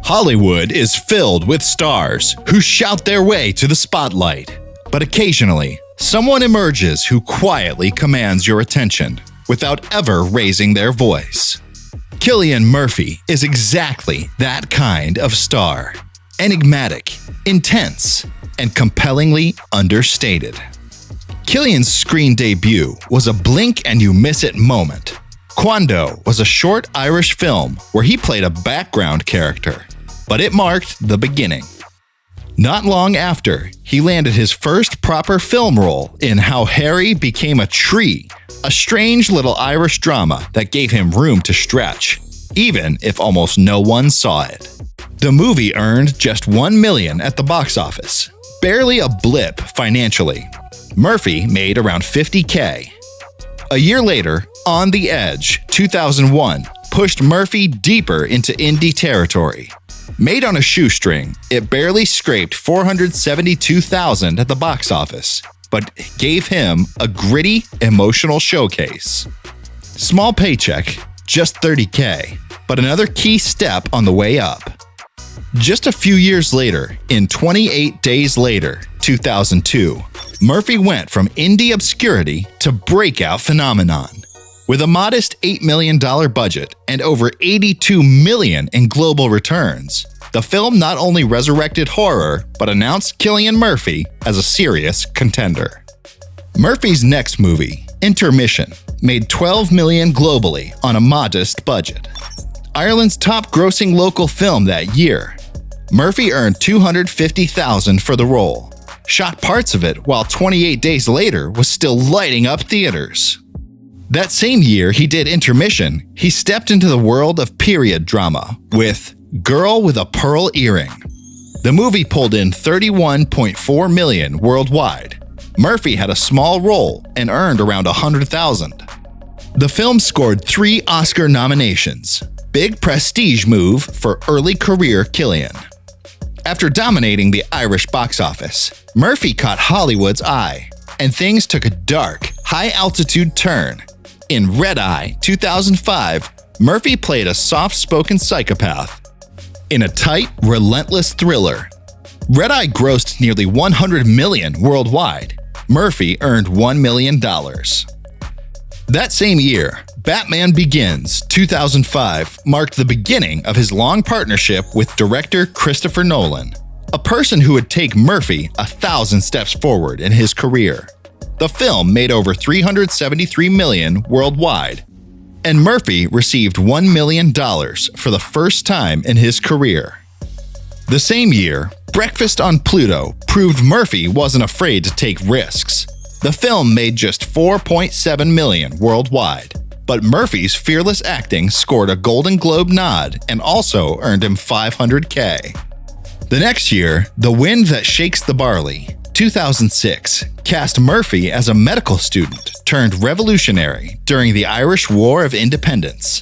Hollywood is filled with stars who shout their way to the spotlight. But occasionally, someone emerges who quietly commands your attention without ever raising their voice. Cillian Murphy is exactly that kind of star. Enigmatic, intense, and compellingly understated. Cillian's screen debut was a blink-and-you-miss-it moment. Quando was a short Irish film where he played a background character, but it marked the beginning. Not long after, he landed his first proper film role in How Harry Became a Tree, a strange little Irish drama that gave him room to stretch, even if almost no one saw it. The movie earned just $1 million at the box office, barely a blip financially. Murphy made around $50K. A year later, On the Edge, 2001, pushed Murphy deeper into indie territory. Made on a shoestring, it barely scraped $472,000 at the box office, but gave him a gritty, emotional showcase. Small paycheck, just $30K, but another key step on the way up. Just a few years later, in 28 Days Later, 2002, Murphy went from indie obscurity to breakout phenomenon. With a modest $8 million budget and over $82 million in global returns, the film not only resurrected horror, but announced Cillian Murphy as a serious contender. Murphy's next movie, Intermission, made $12 million globally on a modest budget. Ireland's top-grossing local film that year, Murphy earned $250,000 for the role, shot parts of it while 28 Days Later was still lighting up theaters. That same year he did Intermission, he stepped into the world of period drama with Girl with a Pearl Earring. The movie pulled in $31.4 million worldwide. Murphy had a small role and earned around $100,000. The film scored 3 Oscar nominations. Big prestige move for early career Cillian. After dominating the Irish box office, Murphy caught Hollywood's eye, and things took a dark, high-altitude turn. In Red Eye, 2005, Murphy played a soft-spoken psychopath. In a tight, relentless thriller, Red Eye grossed nearly $100 million worldwide. Murphy earned $1 million. That same year, Batman Begins, 2005, marked the beginning of his long partnership with director Christopher Nolan, a person who would take Murphy 1,000 steps forward in his career. The film made over $373 million worldwide, and Murphy received $1 million for the first time in his career. The same year, Breakfast on Pluto proved Murphy wasn't afraid to take risks. The film made just $4.7 million worldwide, but Murphy's fearless acting scored a Golden Globe nod and also earned him $500K. The next year, The Wind That Shakes the Barley, 2006, cast Murphy as a medical student turned revolutionary during the Irish War of Independence.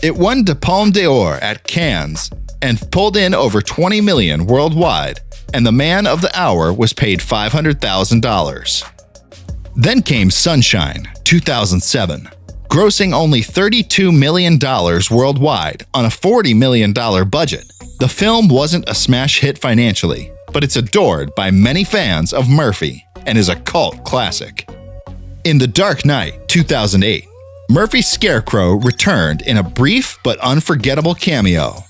It won the Palme d'Or at Cannes and pulled in over $20 million worldwide, and the Man of the Hour was paid $500,000. Then came Sunshine, 2007, grossing only $32 million worldwide on a $40 million budget. The film wasn't a smash hit financially, but it's adored by many fans of Murphy and is a cult classic. In The Dark Knight, 2008, Murphy's Scarecrow returned in a brief but unforgettable cameo,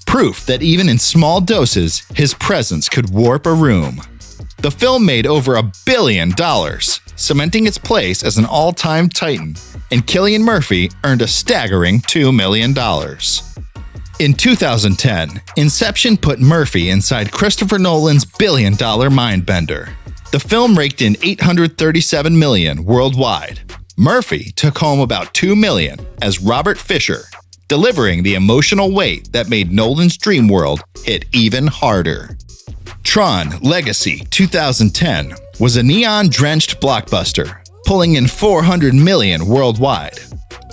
proof that even in small doses, his presence could warp a room. The film made over $1 billion, cementing its place as an all-time titan, and Cillian Murphy earned a staggering $2 million. In 2010, Inception put Murphy inside Christopher Nolan's billion-dollar mindbender. The film raked in $837 million worldwide. Murphy took home about $2 million as Robert Fisher, delivering the emotional weight that made Nolan's dream world hit even harder. Tron Legacy 2010 was a neon-drenched blockbuster, pulling in $400 million worldwide.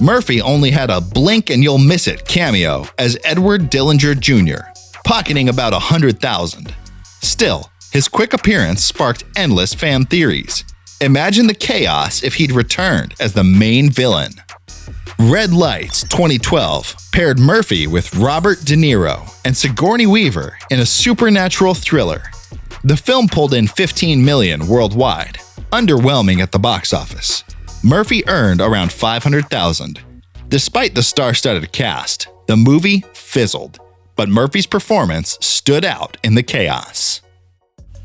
Murphy only had a blink-and-you'll-miss-it cameo as Edward Dillinger Jr., pocketing about $100,000. Still, his quick appearance sparked endless fan theories. Imagine the chaos if he'd returned as the main villain. Red Lights 2012 paired Murphy with Robert De Niro and Sigourney Weaver in a supernatural thriller. The film pulled in $15 million worldwide, underwhelming at the box office. Murphy earned around $500,000. Despite the star-studded cast, the movie fizzled, but Murphy's performance stood out in the chaos.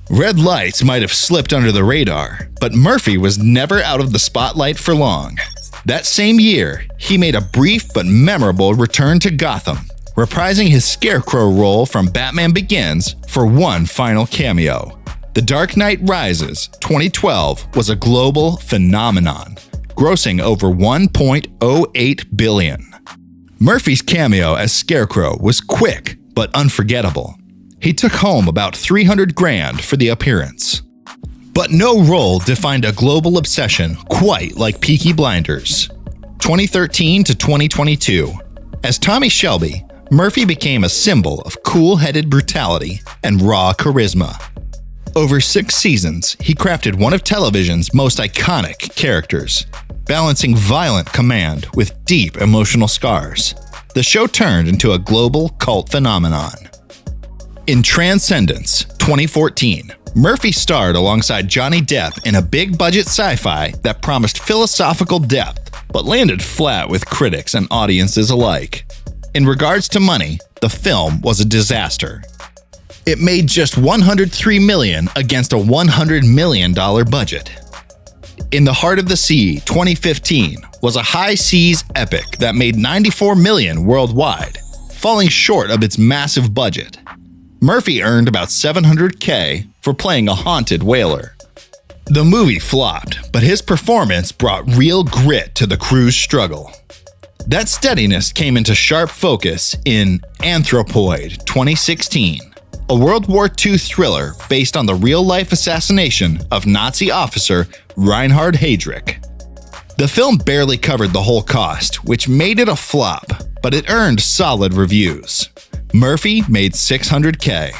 Red Lights might have slipped under the radar, but Murphy was never out of the spotlight for long. That same year, he made a brief but memorable return to Gotham, reprising his Scarecrow role from Batman Begins for one final cameo. The Dark Knight Rises 2012 was a global phenomenon, grossing over $1.08 billion. Murphy's cameo as Scarecrow was quick but unforgettable. He took home about $300,000 for the appearance. But no role defined a global obsession quite like Peaky Blinders. 2013 to 2022. As Tommy Shelby, Murphy became a symbol of cool-headed brutality and raw charisma. Over 6 seasons, he crafted one of television's most iconic characters, balancing violent command with deep emotional scars. The show turned into a global cult phenomenon. In Transcendence 2014, Murphy starred alongside Johnny Depp in a big-budget sci-fi that promised philosophical depth, but landed flat with critics and audiences alike. In regards to money, the film was a disaster. It made just $103 million against a $100 million budget. In the Heart of the Sea 2015 was a high seas epic that made $94 million worldwide, falling short of its massive budget. Murphy earned about $700,000 for playing a haunted whaler. The movie flopped, but his performance brought real grit to the crew's struggle. That steadiness came into sharp focus in Anthropoid 2016, a World War II thriller based on the real-life assassination of Nazi officer Reinhard Heydrich. The film barely covered the whole cost, which made it a flop, but it earned solid reviews. Murphy made $600,000.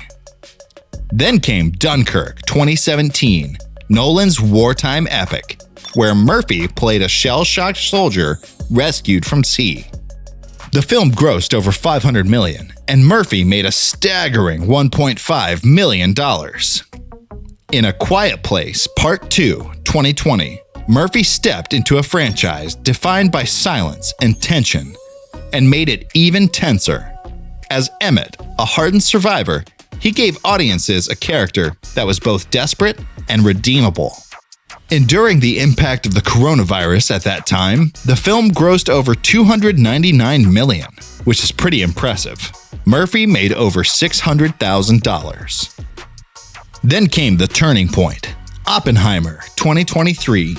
Then came Dunkirk 2017, Nolan's wartime epic, where Murphy played a shell-shocked soldier rescued from sea. The film grossed over $500 million, and Murphy made a staggering $1.5 million. In A Quiet Place Part 2 2020, Murphy stepped into a franchise defined by silence and tension, and made it even tenser. As Emmett, a hardened survivor, he gave audiences a character that was both desperate and redeemable. Enduring the impact of the coronavirus at that time, the film grossed over $299 million, which is pretty impressive. Murphy made over $600,000. Then came the turning point, Oppenheimer 2023.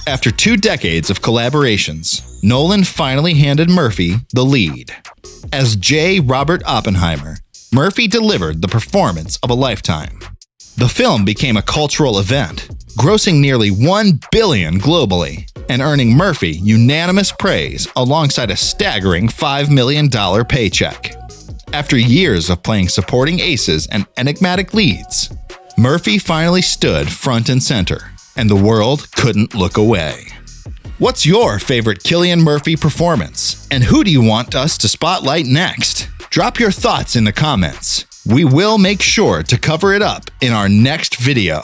After 2 decades of collaborations, Nolan finally handed Murphy the lead. As J. Robert Oppenheimer, Murphy delivered the performance of a lifetime. The film became a cultural event, grossing nearly $1 billion globally, and earning Murphy unanimous praise alongside a staggering $5 million paycheck. After years of playing supporting aces and enigmatic leads, Murphy finally stood front and center, and the world couldn't look away. What's your favorite Cillian Murphy performance, and who do you want us to spotlight next? Drop your thoughts in the comments. We will make sure to cover it up in our next video.